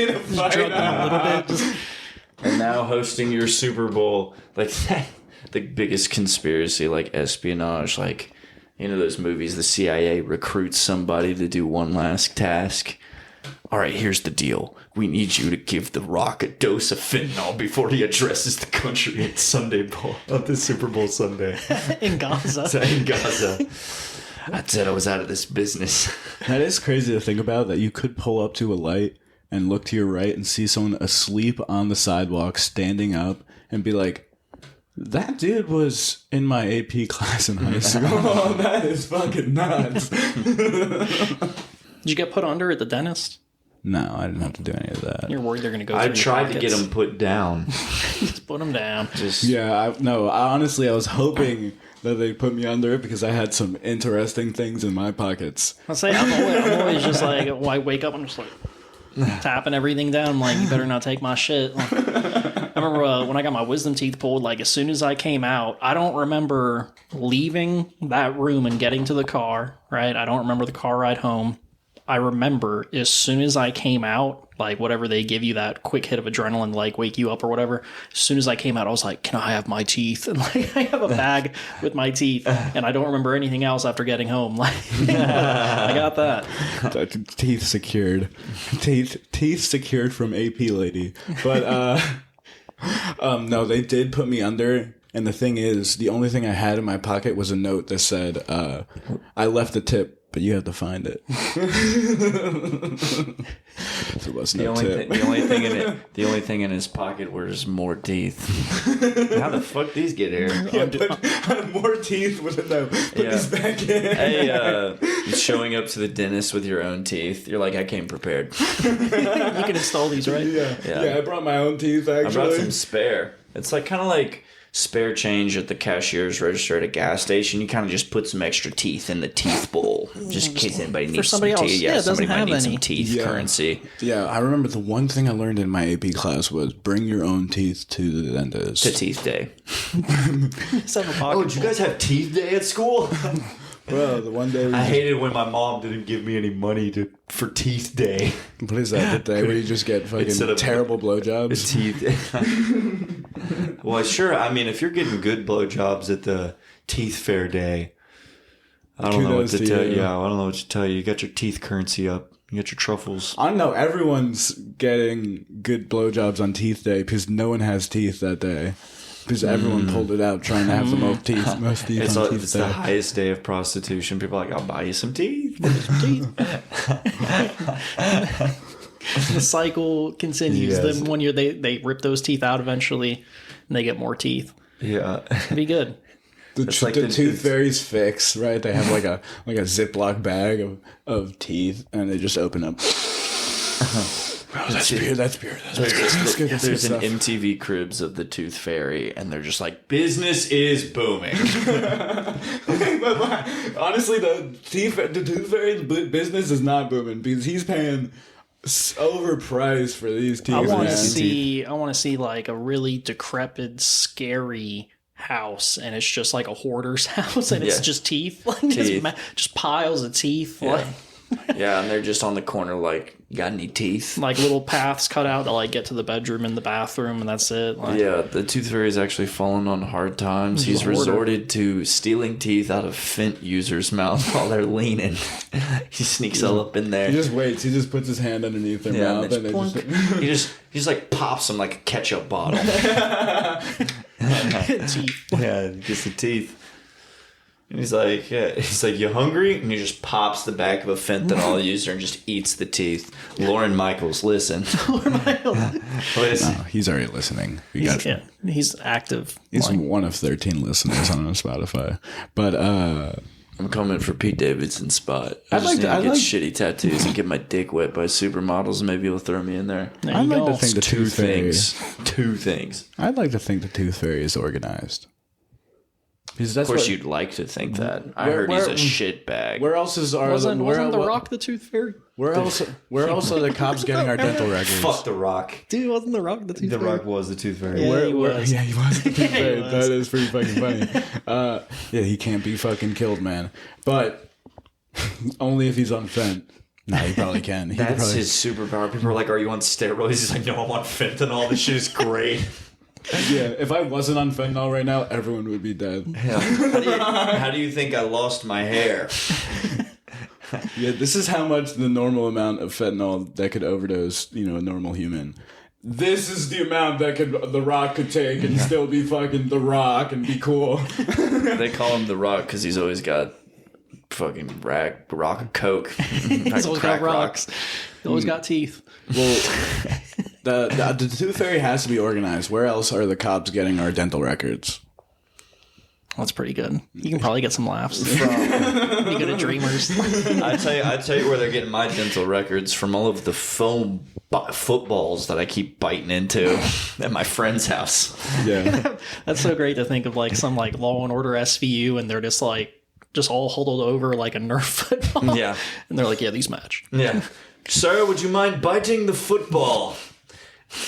to fight. Drug him a little bit. Just, And now hosting your Super Bowl, like the biggest conspiracy, like espionage, like those movies, the CIA recruits somebody to do one last task. All right, here's the deal. We need you to give The Rock a dose of fentanyl before he addresses the country at Sunday Bowl, at the Super Bowl Sunday in Gaza. in Gaza. I said I was out of this business. That is crazy to think about, that you could pull up to a light and look to your right and see someone asleep on the sidewalk standing up and be like, that dude was in my AP class in high school. Oh, that is fucking nuts. Did you get put under at the dentist? No, I didn't have to do any of that. You're worried they're going to go I through your tried to get pockets. him put down. Just put them down. Yeah, honestly, I was hoping that they'd put me under it because I had some interesting things in my pockets. I say I'm always just like, when I wake up, I'm just like tapping everything down. I'm like, you better not take my shit. Like, I remember when I got my wisdom teeth pulled, like as soon as I came out, I don't remember leaving that room and getting to the car, right? I don't remember the car ride home. I remember as soon as I came out, like whatever they give you, that quick hit of adrenaline, like wake you up or whatever. As soon as I came out, I was like, can I have my teeth? And like, I have a bag with my teeth, and I don't remember anything else after getting home. Like, I got that. Teeth secured. Teeth secured from AP lady. But, no, they did put me under. And the thing is, the only thing I had in my pocket was a note that said, I left a tip, but you have to find it. There was no tip. The only thing in his pocket was more teeth. How the fuck these get here? Yeah, more teeth with a note. Put these back in. Hey, showing up to the dentist with your own teeth. You're like, I came prepared. You can install these, right? Yeah, I brought my own teeth, actually. I brought some spare. It's like kind of like spare change at the cashier's register at a gas station. You kind of just put some extra teeth in the teeth bowl, just in case anybody needs somebody some else. teeth. Yeah, it somebody doesn't might have need any. some teeth currency. Yeah, I remember the one thing I learned in my AP class was bring your own teeth to the dentist. To teeth day. Just have a pocket Did you guys have teeth day at school? Bro, the one day I hated when my mom didn't give me any money for teeth day. what is that? The day where you just get fucking Instead of- terrible blowjobs? Teeth. Well, sure. I mean, if you're getting good blowjobs at the teeth fair day, I don't know what Kudos to to tell you. you. Yeah, I don't know what to tell you. You got your teeth currency up. You got your truffles. I don't know. Everyone's getting good blowjobs on teeth day because no one has teeth that day. Because everyone pulled it out trying to have the most teeth It's, on teeth it's day. the highest day of prostitution. People are like, I'll buy you some teeth. The cycle continues. Yes. Then when they rip those teeth out eventually, and they get more teeth. Yeah. It'd be good. The, like the the- tooth fairy's fix, right? They have like a Ziploc bag of teeth, and they just open up. Oh, that's pure. That's pure. That's good. That's There's good an stuff. MTV Cribs of the Tooth Fairy, and they're just like, business is booming. Honestly, the tooth fairy business is not booming because he's paying overpriced for these teeth. I want to man. see like a really decrepit, scary house, and it's just like a hoarder's house, and it's Yeah. just teeth, like Teeth. just piles of teeth, Yeah. Yeah, and they're just on the corner like, you got any teeth? like little paths cut out to like get to the bedroom and the bathroom, and that's it. Like, Yeah, the Tooth Fairy's actually fallen on hard times. He's hoarder. resorted to stealing teeth out of Fent users' mouth while they're leaning. He sneaks all up in there. He just waits. He just puts his hand underneath their Yeah, mouth, and and then they just. He just like pops them like a ketchup bottle. teeth. Yeah, just the teeth. And he's like, you hungry? And he just pops the back of a fentanyl user and just eats the teeth. Lauren Michaels, listen. Listen. Oh, he's already listening. We got. Yeah, he's active. He's Like, one of 13 listeners on Spotify. But I'm coming for Pete Davidson's spot. I I'd just like need to- to I'd get like- shitty tattoos and get my dick wet by supermodels, and maybe he'll throw me in there. there I'd you like go. to think the Two tooth fairy. things. Two things. I'd like to think the tooth fairy is organized. Because that's Of course, what, you'd like to think that. I Where- heard he's where- a shit bag. Where else is our? Wasn't where, The what- Rock the Tooth Fairy? Where else? Where else are the cops getting our dental records? Fuck The Rock. Dude, wasn't The Rock the Tooth Fairy? was the Tooth Fairy. Yeah, Where, he where- was. yeah, he was. The tooth he fairy. was. That is pretty fucking funny. Yeah, he can't be fucking killed, man. But only if he's on fent. No, he probably can. He could That's probably, his superpower. People are like, are you on steroids? He's like, no, I'm on fentanyl. This shit is great. Yeah, if I wasn't on fentanyl right now, everyone would be dead. Yeah. How do you think I lost my hair? Yeah, this is how much the normal amount of fentanyl that could overdose, a normal human. This is the amount that The Rock could take and still be fucking The Rock and be cool. They call him The Rock because he's always got fucking rock of coke. He's always got rocks. He always got teeth. Well, the tooth fairy has to be organized. Where else are the cops getting our dental records? That's pretty good. You can probably get some laughs. Be good at dreamers. I tell you where they're getting my dental records from all of the foam footballs that I keep biting into at my friend's house. Yeah. That's so great to think of like some like Law and Order SVU, and they're just all huddled over like a Nerf football. Yeah. And they're like, yeah, these match. Yeah. Sir, would you mind biting the football?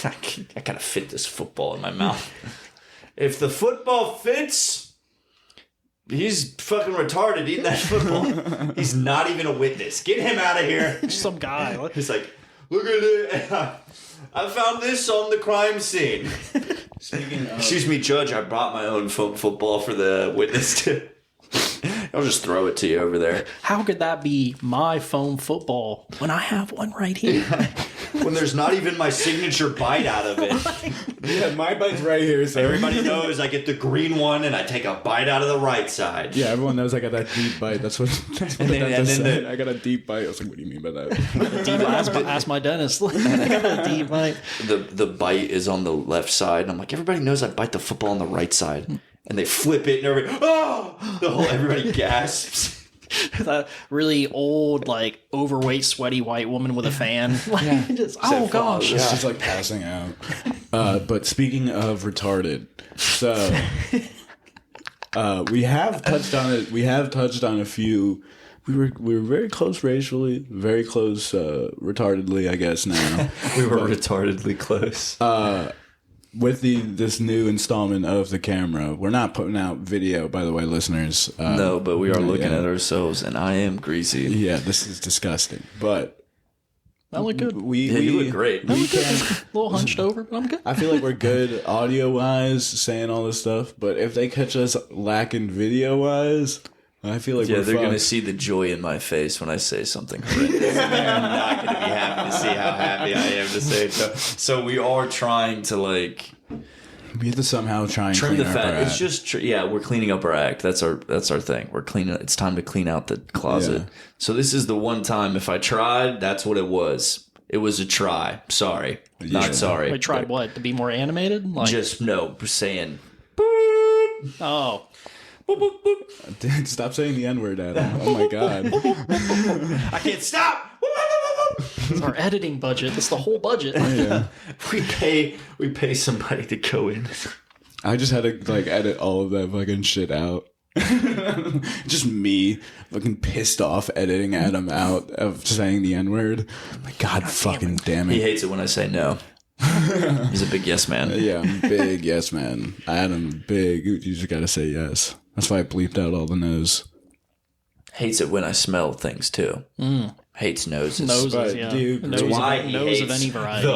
I gotta fit this football in my mouth. If the football fits, He's fucking retarded eating that football. He's not even a witness. Get him out of here. Just some guy. He's like, look at it. I found this on the crime scene. Excuse me, Judge. I brought my own foam football for the witness to. I'll just throw it to you over there. How could that be my foam football when I have one right here? When there's not even my signature bite out of it. Yeah, my bite's right here. So Everybody knows I get the green one and I take a bite out of the right side. yeah, everyone knows I got that deep bite. That's what the dentist said. I got a deep bite. I was like, what do you mean by that? Ask my dentist. I got a deep bite. The bite is on the left side. And I'm like, everybody knows I bite the football on the right side. And they flip it and everybody, everybody gasps. That really old, like overweight, sweaty white woman with a fan. Like, just, oh gosh. She's like passing out. But speaking of retarded, so we have touched on it. We have touched on a few. We were very close racially, very close retardedly, I guess now. We were retardedly close. With this new installment of the camera, we're not putting out video, by the way, listeners. No, but we are looking at ourselves, and I am greasy. Yeah, this is disgusting. But I look good. You look great. I look good. A little hunched over, but I'm good. I feel like we're good audio-wise, saying all this stuff. But if they catch us lacking video-wise, I feel like they're going to see the joy in my face when I say something horrendous. They're not going to be happy to see how happy I am to say it. So we are trying to we have to somehow try and trim clean the up fat. our It's act. just we're cleaning up our act. That's our thing. We're cleaning. It's time to clean out the closet. Yeah. So this is the one time if I tried, that's what it was. It was a try. Sorry, not sorry. I tried what? To be more animated? Like, Just saying. oh. Dude, stop saying the N-word, Adam. Oh my god. I can't stop. It's our editing budget. That's the whole budget. Yeah. We pay somebody to go in. I just had to edit all of that fucking shit out. Just me fucking pissed off editing Adam out of saying the N-word. My god fucking damn He it. hates it when I say no. He's a big yes man. Yeah, I'm big yes man. Adam, big. You just gotta say yes. That's why I bleeped out all the no's. Hates it when I smell things too. Hates noses. Noses, But, yeah. dude, Nose, why he nose of hates any variety.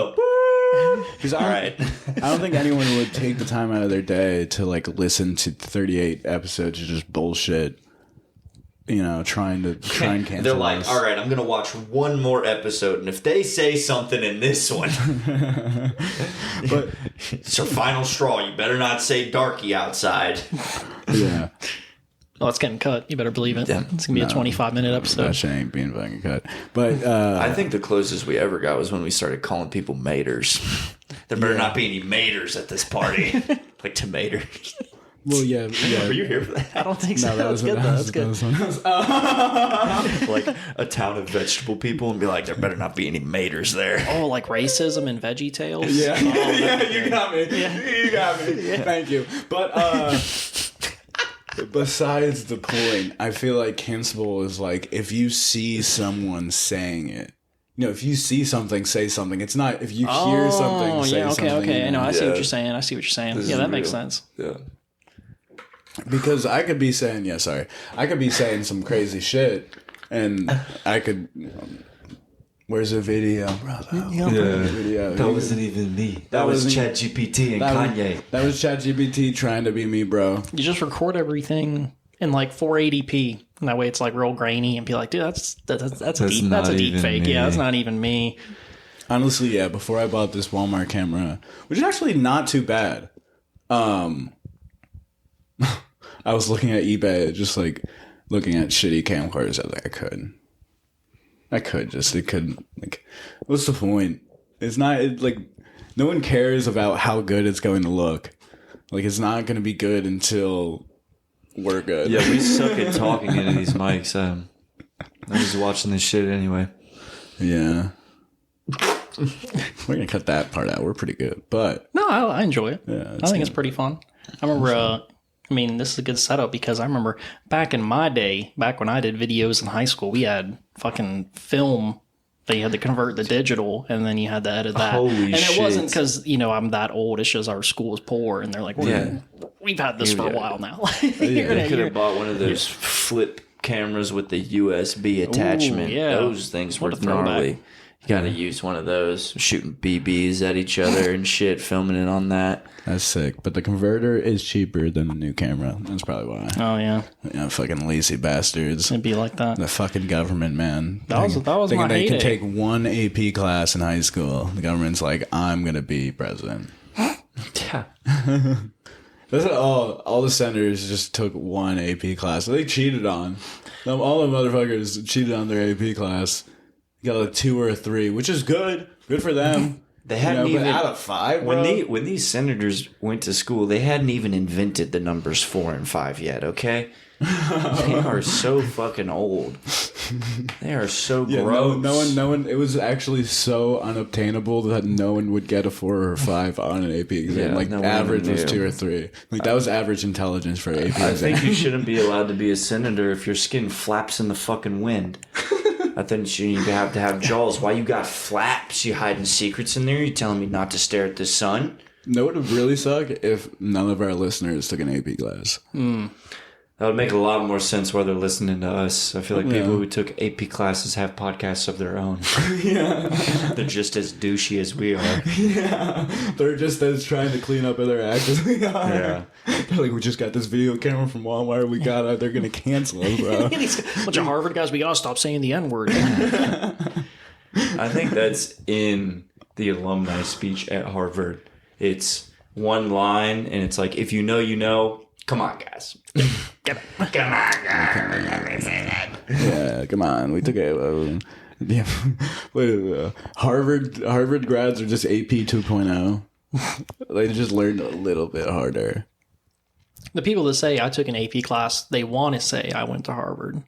Because All right. I don't think anyone would take the time out of their day to listen to 38 episodes of just bullshit. You know, trying to cancel. They're like, us. all right, I'm going to watch one more episode, and if they say something in this one, But it's your final straw. You better not say darky outside. yeah, Oh, it's getting cut. You better believe it. Yeah. It's going to be a 25-minute episode. that shit ain't being fucking cut. But I think the closest we ever got was when we started calling people maters. There better not be any maters at this party. Like tomatoes. well, yeah. Were you here for that? I don't think so. No, that was good, though. That's good. Like a town of vegetable people and be like, there better not be any maters there. Oh, like racism and Veggie Tales? Yeah, Oh, yeah, you got me. You got me. Thank you. But besides the point, I feel like cancelable is if you see someone saying it. You know, if you see something, say something. It's not if you hear something, say something. Okay. I know. I see Yeah. what you're saying. I see what you're saying. This Yeah, is that makes real. sense. Yeah. Because I could be saying, I could be saying some crazy shit, and I could. Where's the video, brother? Video. That wasn't even me. That was ChatGPT and That Kanye. that was ChatGPT trying to be me, bro. You just record everything in 480p, and that way it's real grainy, and be like, dude, that's a deep even fake. me. Yeah, that's not even me. Honestly, yeah. Before I bought this Walmart camera, which is actually not too bad, I was looking at eBay, just looking at shitty camcorders. I was like, I could just, it could, what's the point? It's not, no one cares about how good it's going to look. It's not going to be good until we're good. Yeah, we suck at talking into these mics. I'm just watching this shit anyway. Yeah. We're going to cut that part out. We're pretty good. But, No, I enjoy it. Yeah, I think it's pretty fun. I remember, this is a good setup because I remember back in my day, back when I did videos in high school, we had fucking film They had to convert the digital, and then you had to edit that. Holy and it shit. wasn't because I'm that old. It's just our school is poor, and they're like, we've had this for a while now. They could have bought one of those flip cameras with the USB attachment. yeah. Those things were What a throwback. gnarly. You got to use one of those, shooting BBs at each other and shit, filming it on that. That's sick. But the converter is cheaper than a new camera. That's probably why. Oh yeah, Fucking lazy bastards. it'd be like that. The fucking government, man. That was Thinking my they can heyday. take one AP class in high school. The government's like, I'm gonna be president. Yeah. That's all the senators just took one AP class. They cheated on. All the motherfuckers cheated on their AP class. Got a 2 or a 3, which is good. Good for them. They hadn't but even out of 5, when bro? when these senators went to school, they hadn't even invented the numbers 4 and 5 yet. Okay, they are so fucking old. They are so gross. No one. It was actually so unobtainable that no one would get a 4 or a 5 on an AP exam. Yeah, like no one average was knew. 2 or 3. Like that was average intelligence for AP I exam. think you shouldn't be allowed to be a senator if your skin flaps in the fucking wind. I think you have to have jaws. Why you got flaps? You hiding secrets in there? You telling me not to stare at the sun? No, it would really suck if none of our listeners took an AP class. That would make a lot more sense while they're listening to us. I feel like people who took AP classes have podcasts of their own. Yeah. They're just as douchey as we are. Yeah. They're just as trying to clean up their act as we are. Yeah. They're like, we just got this video camera from Walmart. We got it. They're going to cancel it, bro. These bunch of Harvard guys, we gotta stop saying the N word. I think that's in the alumni speech at Harvard. It's one line, and it's like, if you know, you know. Come on, guys. Come on, guys. Yeah, come on. We took it. Yeah. Wait, Harvard grads are just AP 2.0. They just learned a little bit harder. The people that say I took an AP class, they want to say I went to Harvard,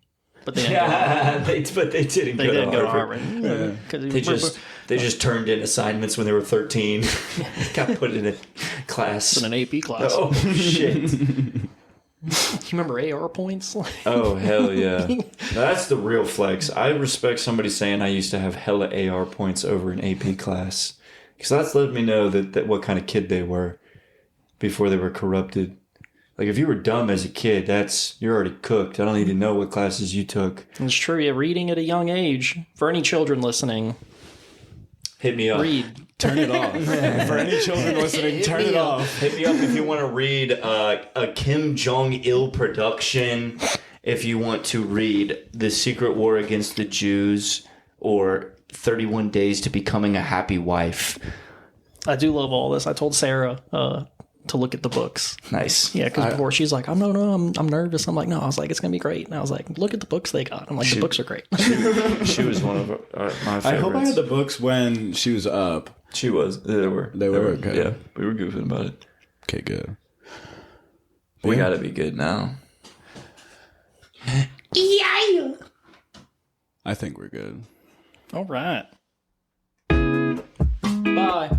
but they didn't. Go to Harvard. But they didn't They go didn't to go to Harvard. Harvard. 'Cause They just turned in assignments when they were 13. Got put in a class. in an AP class. Oh, shit. You remember AR points? Oh, hell yeah. Now, that's the real flex. I respect somebody saying I used to have hella AR points over an AP class. Because that's let me know that what kind of kid they were before they were corrupted. Like, if you were dumb as a kid, you're already cooked. I don't even know what classes you took. It's true. Yeah, reading at a young age. For any children listening, Hit me up. read. Turn it off. For any children listening, turn it off. Hit me up if you want to read a Kim Jong-il production, if you want to read The Secret War Against the Jews, or 31 Days to Becoming a Happy Wife. I do love all this. I told Sarah to look at the books. Nice. Yeah, because before she's like, I'm nervous. I'm like, no. I was like, it's gonna be great. And I was like, look at the books they got. I'm like, the books are great. She was one of my favorites. I hope I had the books when she was up. She was. They were. Okay. Yeah, we were goofing about it. Okay, good. We Yeah. gotta be good now. I think we're good. All right. Bye.